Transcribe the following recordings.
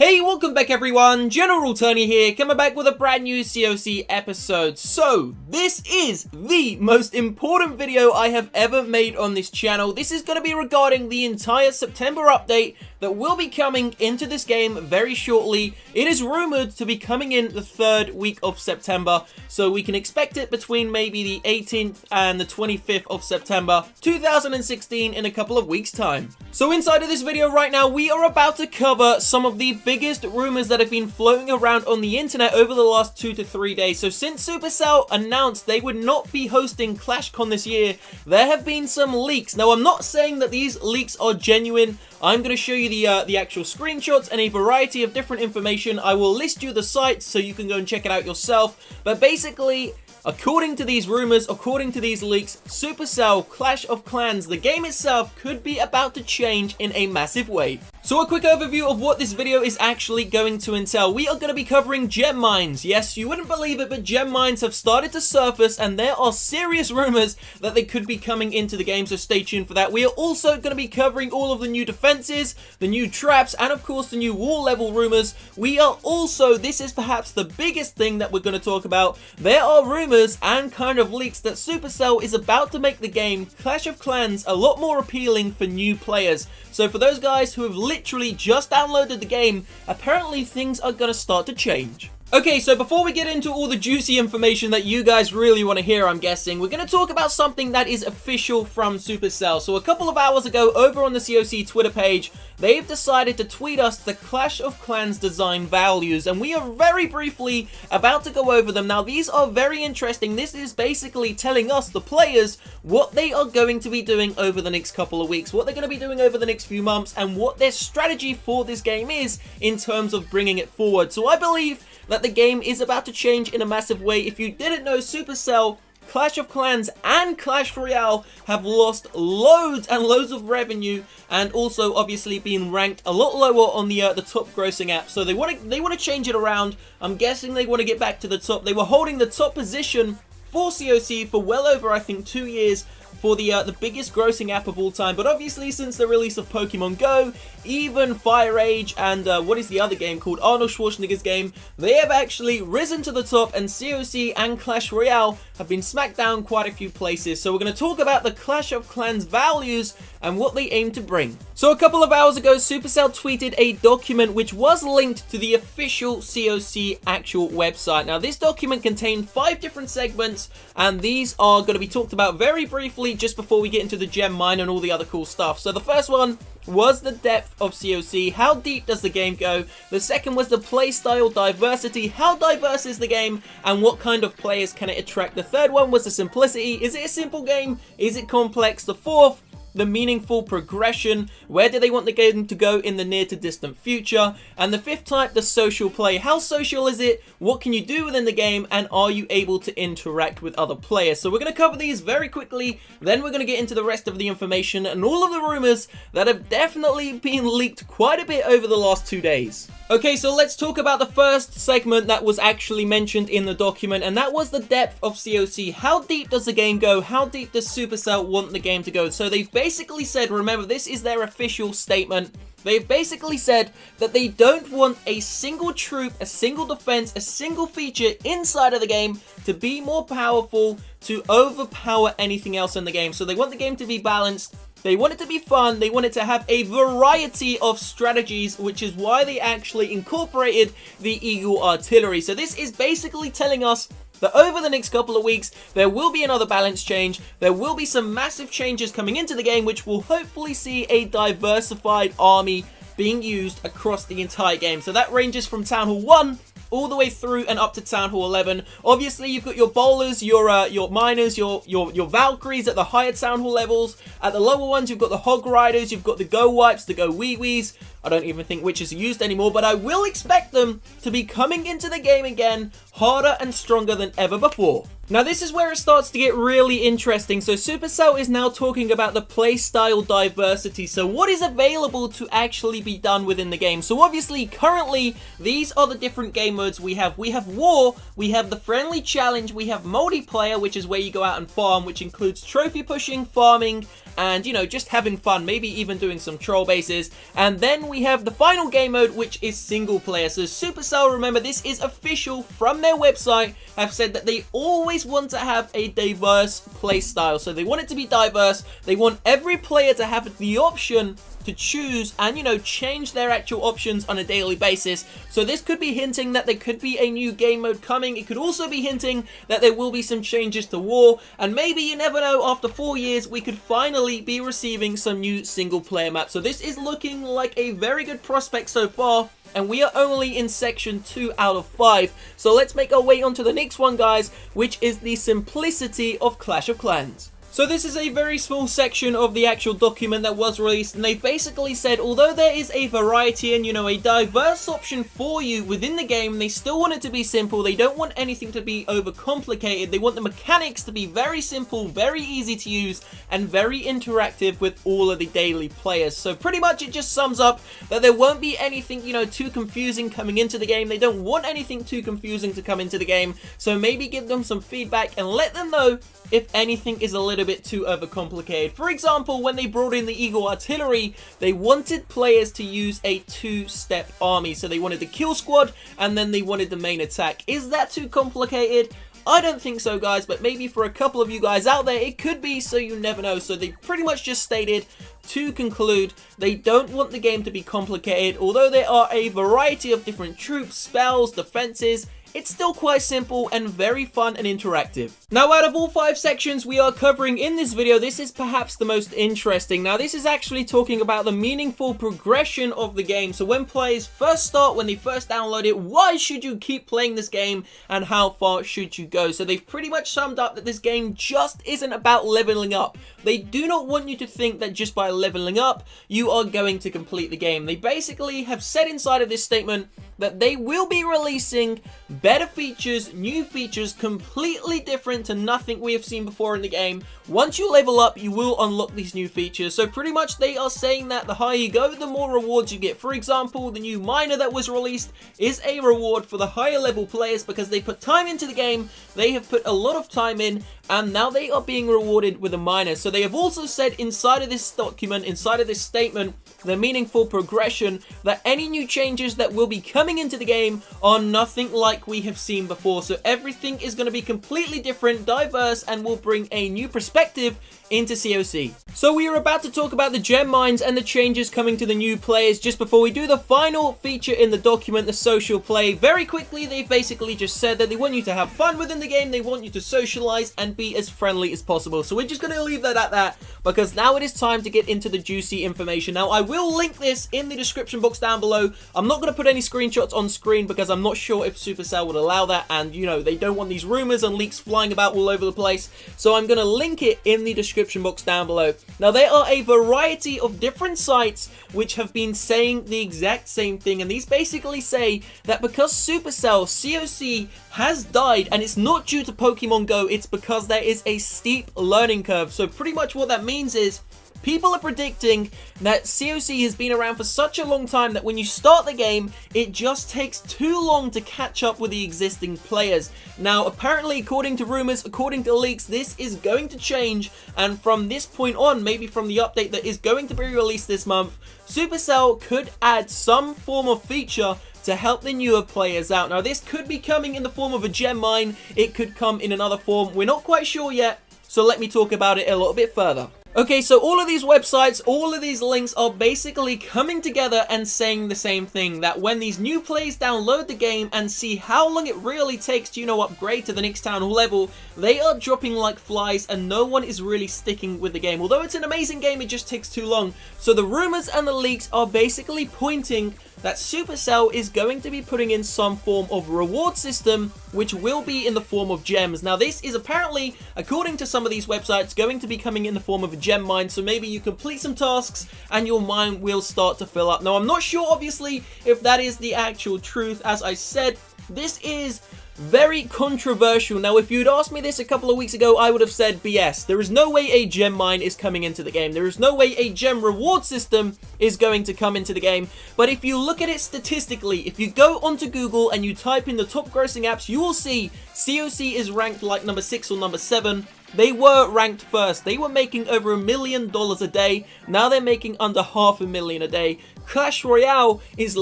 Hey, welcome back everyone, General Tony here, coming back with a brand new CoC episode. So, this is the most important video I have ever made on this channel. This is going to be regarding the entire September update that will be coming into this game very shortly. It is rumored to be coming in the 3rd week of September, so we can expect it between maybe the 18th and the 25th of September 2016 in a couple of weeks' time. So inside of this video right now, we are about to cover some of the biggest rumors that have been floating around on the internet over the last 2 to 3 days. So since Supercell announced they would not be hosting ClashCon this year, there have been some leaks. Now, I'm not saying that these leaks are genuine. I'm going to show you the actual screenshots and a variety of different information. I will list you the sites so you can go and check it out yourself. But basically, according to these rumors, according to these leaks, Supercell Clash of Clans, the game itself, could be about to change in a massive way. So a quick overview of what this video is actually going to entail. We are going to be covering gem mines. Yes, you wouldn't believe it, but gem mines have started to surface and there are serious rumors that they could be coming into the game, so stay tuned for that. We are also going to be covering all of the new defenses, the new traps, and of course the new war level rumors. We are also, this is perhaps the biggest thing that we're going to talk about, there are rumors and kind of leaks that Supercell is about to make the game Clash of Clans a lot more appealing for new players. So for those guys who have literally just downloaded the game, apparently things are going to start to change. Okay, so before we get into all the juicy information that you guys really want to hear, I'm guessing, we're going to talk about something that is official from Supercell. So a couple of hours ago, over on the CoC Twitter page, they've decided to tweet us the Clash of Clans design values, and we are very briefly about to go over them. Now, these are very interesting. This is basically telling us, the players, what they are going to be doing over the next couple of weeks, what they're going to be doing over the next few months, and what their strategy for this game is in terms of bringing it forward. So I believe that the game is about to change in a massive way. If you didn't know, Supercell, Clash of Clans, and Clash Royale have lost loads and loads of revenue, and also obviously being ranked a lot lower on the top grossing app. So they want to change it around. I'm guessing they want to get back to the top. They were holding the top position for CoC for well over, I think, 2 years for the biggest grossing app of all time. But obviously, since the release of Pokemon Go, even Fire Age, and what is the other game called, Arnold Schwarzenegger's game, they have actually risen to the top, and CoC and Clash Royale have been smacked down quite a few places. So we're going to talk about the Clash of Clans values and what they aim to bring. So a couple of hours ago, Supercell tweeted a document which was linked to the official CoC actual website. Now, this document contained 5 different segments, and these are going to be talked about very briefly just before we get into the gem mine and all the other cool stuff. So the first one was the depth of CoC. How deep does the game go? The second was the playstyle diversity. How diverse is the game and what kind of players can it attract? The third one was the simplicity. Is it a simple game? Is it complex? The fourth, the meaningful progression. Where do they want the game to go in the near to distant future? And the fifth type, the social play. How social is it? What can you do within the game? And are you able to interact with other players? So we're going to cover these very quickly. Then we're going to get into the rest of the information and all of the rumors that have definitely been leaked quite a bit over the last 2 days. Okay, so let's talk about the first segment that was actually mentioned in the document, and that was the depth of CoC. How deep does the game go? How deep does Supercell want the game to go? So they've basically said, remember, this is their official statement, they've basically said that they don't want a single troop, a single defense, a single feature inside of the game to be more powerful, to overpower anything else in the game. So they want the game to be balanced. They want it to be fun, they want it to have a variety of strategies, which is why they actually incorporated the Eagle Artillery. So this is basically telling us that over the next couple of weeks, there will be another balance change, there will be some massive changes coming into the game, which will hopefully see a diversified army being used across the entire game. So that ranges from Town Hall 1 all the way through and up to Town Hall 11. Obviously, you've got your bowlers, your miners, your Valkyries at the higher Town Hall levels. At the lower ones, you've got the Hog Riders, you've got the Go Wipes, the Go Wee Wees. I don't even think witches are used anymore, but I will expect them to be coming into the game again harder and stronger than ever before. Now, this is where it starts to get really interesting. So Supercell is now talking about the playstyle diversity. So what is available to actually be done within the game? So obviously, currently, these are the different game modes we have. We have War, we have the Friendly Challenge, we have Multiplayer, which is where you go out and farm, which includes trophy pushing, farming, and, you know, just having fun, maybe even doing some troll bases. And then we have the final game mode, which is single player. So Supercell, remember, this is official from their website, have said that they always want to have a diverse play style. So they want it to be diverse. They want every player to have the option to choose and, you know, change their actual options on a daily basis. So this could be hinting that there could be a new game mode coming. It could also be hinting that there will be some changes to war, and maybe, you never know, after 4 years we could finally be receiving some new single player maps. So this is looking like a very good prospect so far, and we are only in section 2 out of 5. So let's make our way on to the next one, guys, which is the simplicity of Clash of Clans. So this is a very small section of the actual document that was released, and they've basically said, although there is a variety and, you know, a diverse option for you within the game, they still want it to be simple. They don't want anything to be overcomplicated. They want the mechanics to be very simple, very easy to use, and very interactive with all of the daily players. So pretty much it just sums up that there won't be anything, you know, too confusing coming into the game. They don't want anything too confusing to come into the game, so maybe give them some feedback and let them know if anything is a little bit too overcomplicated. For example, when they brought in the Eagle Artillery, they wanted players to use a two-step army. So they wanted the kill squad, and then they wanted the main attack. Is that too complicated? I don't think so, guys, but maybe for a couple of you guys out there, it could be, so you never know. So they pretty much just stated, to conclude, they don't want the game to be complicated. Although there are a variety of different troops, spells, defenses, it's still quite simple and very fun and interactive. Now, out of all 5 sections we are covering in this video, this is perhaps the most interesting. Now, this is actually talking about the meaningful progression of the game. So when players first start, when they first download it, why should you keep playing this game and how far should you go? So they've pretty much summed up that this game just isn't about leveling up. They do not want you to think that just by leveling up, you are going to complete the game. They basically have said inside of this statement that they will be releasing better features, new features, completely different to nothing we have seen before in the game. Once you level up, you will unlock these new features. So pretty much they are saying that the higher you go, the more rewards you get. For example, the new miner that was released is a reward for the higher level players because they put time into the game, they have put a lot of time in, and now they are being rewarded with a miner. So they have also said inside of this document, inside of this statement, the meaningful progression, that any new changes that will be coming into the game are nothing like we have seen before. So everything is going to be completely different, diverse, and will bring a new perspective into CoC. So we are about to talk about the gem mines and the changes coming to the new players. Just before we do the final feature in the document, the social play, very quickly they've basically just said that they want you to have fun within the game, they want you to socialize and be as friendly as possible. So we're just going to leave that at that, because now it is time to get into the juicy information. Now I will link this in the description box down below. I'm not going to put any screenshots on screen because I'm not sure if Supercell would allow that, and you know, they don't want these rumors and leaks flying about all over the place. So I'm going to link it in the description box down below. Now there are a variety of different sites which have been saying the exact same thing, and these basically say that because Supercell CoC has died, and it's not due to Pokemon Go, it's because there is a steep learning curve. So pretty much what that means is people are predicting that CoC has been around for such a long time that when you start the game, it just takes too long to catch up with the existing players. Now, apparently, according to rumors, according to leaks, this is going to change, and from this point on, maybe from the update that is going to be released this month, Supercell could add some form of feature to help the newer players out. Now, this could be coming in the form of a gem mine, it could come in another form, we're not quite sure yet, so let me talk about it a little bit further. Okay, so all of these websites, all of these links are basically coming together and saying the same thing, that when these new players download the game and see how long it really takes to, you know, upgrade to the next town hall level, they are dropping like flies and no one is really sticking with the game. Although it's an amazing game, it just takes too long. So the rumors and the leaks are basically pointing that Supercell is going to be putting in some form of reward system, which will be in the form of gems. Now, this is apparently, according to some of these websites, going to be coming in the form of a gem mine, so maybe you complete some tasks and your mine will start to fill up. Now, I'm not sure, obviously, if that is the actual truth. As I said, this is very controversial. Now, if you'd asked me this a couple of weeks ago, I would have said BS. There is no way a gem mine is coming into the game. There is no way a gem reward system is going to come into the game. But if you look at it statistically, if you go onto Google and you type in the top grossing apps, you will see CoC is ranked like number 6 or number 7 they were ranked first. They were making over $1 million a day. Now they're making under $500,000 a day. Clash Royale is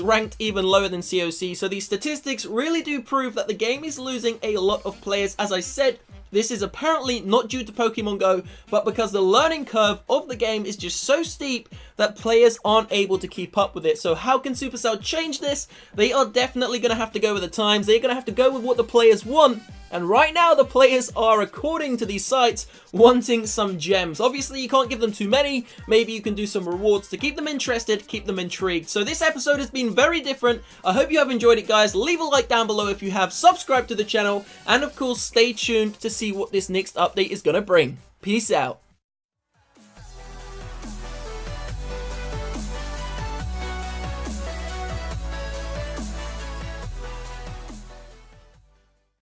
ranked even lower than CoC, so these statistics really do prove that the game is losing a lot of players. As I said, this is apparently not due to Pokemon Go, but because the learning curve of the game is just so steep that players aren't able to keep up with it. So how can Supercell change this? They are definitely going to have to go with the times. They're going to have to go with what the players want. And right now, the players are, according to these sites, wanting some gems. Obviously, you can't give them too many. Maybe you can do some rewards to keep them interested, keep them intrigued. So this episode has been very different. I hope you have enjoyed it, guys. Leave a like down below if you have. Subscribe to the channel. And, of course, stay tuned to see what this next update is going to bring. Peace out.